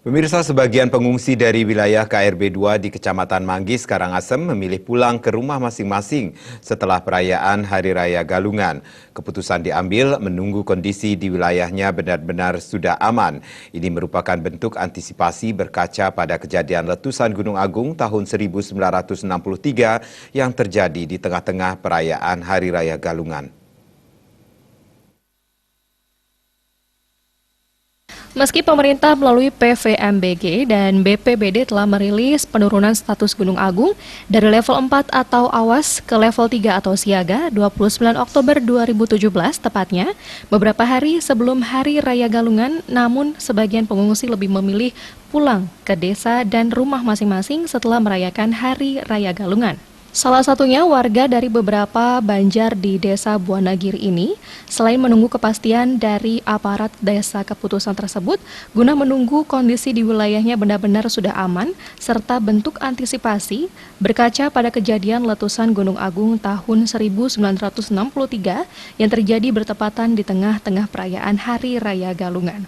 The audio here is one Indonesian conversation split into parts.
Pemirsa, sebagian pengungsi dari wilayah KRB 2 di Kecamatan Manggis, Karangasem memilih pulang ke rumah masing-masing setelah perayaan Hari Raya Galungan. Keputusan diambil menunggu kondisi di wilayahnya benar-benar sudah aman. Ini merupakan bentuk antisipasi berkaca pada kejadian letusan Gunung Agung tahun 1963 yang terjadi di tengah-tengah perayaan Hari Raya Galungan. Meski pemerintah melalui PVMBG dan BPBD telah merilis penurunan status Gunung Agung dari level 4 atau awas ke level 3 atau siaga 29 Oktober 2017 tepatnya, beberapa hari sebelum Hari Raya Galungan, namun sebagian pengungsi lebih memilih pulang ke desa dan rumah masing-masing setelah merayakan Hari Raya Galungan. Salah satunya warga dari beberapa banjar di Desa Buanagiri ini, selain menunggu kepastian dari aparat desa keputusan tersebut, guna menunggu kondisi di wilayahnya benar-benar sudah aman, serta bentuk antisipasi berkaca pada kejadian letusan Gunung Agung tahun 1963 yang terjadi bertepatan di tengah-tengah perayaan Hari Raya Galungan.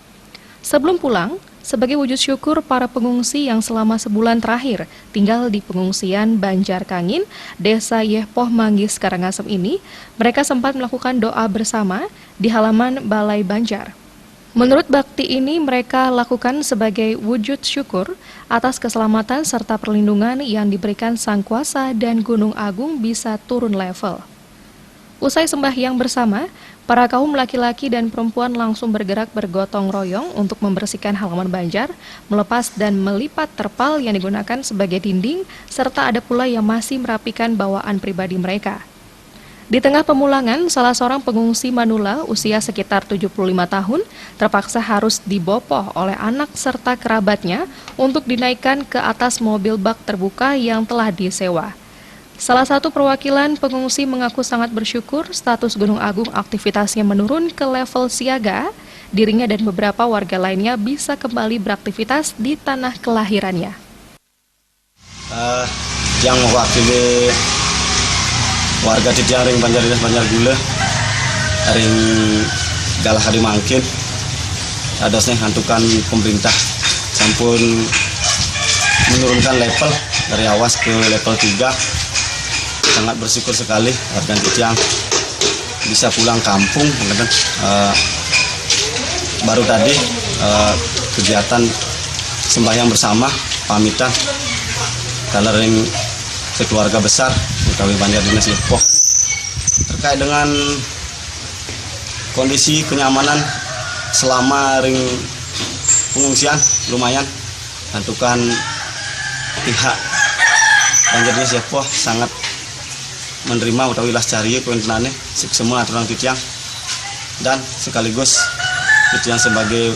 Sebelum pulang, sebagai wujud syukur para pengungsi yang selama sebulan terakhir tinggal di pengungsian Banjar Kangin, Desa Yehpoh Manggis Karangasem ini, mereka sempat melakukan doa bersama di halaman Balai Banjar. Menurut bakti ini mereka lakukan sebagai wujud syukur atas keselamatan serta perlindungan yang diberikan Sang Kuasa dan Gunung Agung bisa turun level. Usai sembahyang bersama, para kaum laki-laki dan perempuan langsung bergerak bergotong royong untuk membersihkan halaman banjar, melepas dan melipat terpal yang digunakan sebagai dinding, serta ada pula yang masih merapikan bawaan pribadi mereka. Di tengah pemulangan, salah seorang pengungsi Manula usia sekitar 75 tahun terpaksa harus dibopoh oleh anak serta kerabatnya untuk dinaikkan ke atas mobil bak terbuka yang telah disewa. Salah satu perwakilan pengungsi mengaku sangat bersyukur status Gunung Agung aktivitasnya menurun ke level siaga, dirinya dan beberapa warga lainnya bisa kembali beraktivitas di tanah kelahirannya. Yang mewakili warga di tiang ring Banjar Gula, ring galah hari mangkin, adosnya hantukan pemerintah sampun menurunkan level dari awas ke level 3. Sangat bersyukur sekali warga Tiang bisa pulang kampung. Baru tadi kegiatan sembahyang bersama pamitan kalaring keluarga besar utawi Banjar Dinas Yehpoh terkait dengan kondisi kenyamanan selama ring pengungsian lumayan. Tentukan pihak Banjar Dinas Yehpoh sangat menerima utawi las cari kuentenane semua aturan Titiang, dan sekaligus Titiang sebagai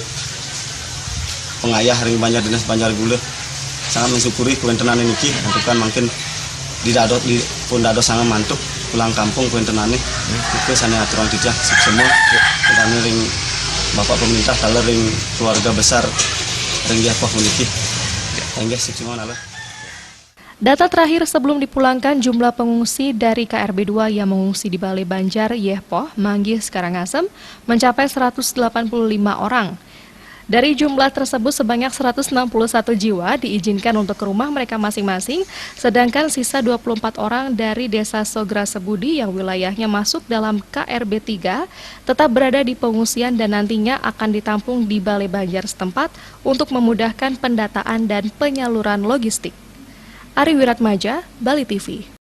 pengayah ring Banjar Dinas Banjar Gula sangat mensyukuri kuentenane niki tentukan makin di pun dado sangat mantuk pulang kampung kuentenane itu sana aturan Titiang semua dan ring bapak pemerintah kalau ring keluarga besar ring Yehpoh niki enggak semua nala. Data terakhir sebelum dipulangkan jumlah pengungsi dari KRB 2 yang mengungsi di Balai Banjar Yehpoh Manggis Karangasem mencapai 185 orang. Dari jumlah tersebut sebanyak 161 jiwa diizinkan untuk ke rumah mereka masing-masing, sedangkan sisa 24 orang dari Desa Sogra Sebudi yang wilayahnya masuk dalam KRB 3 tetap berada di pengungsian dan nantinya akan ditampung di Balai Banjar setempat untuk memudahkan pendataan dan penyaluran logistik. Ari Wiratmaja, Bali TV.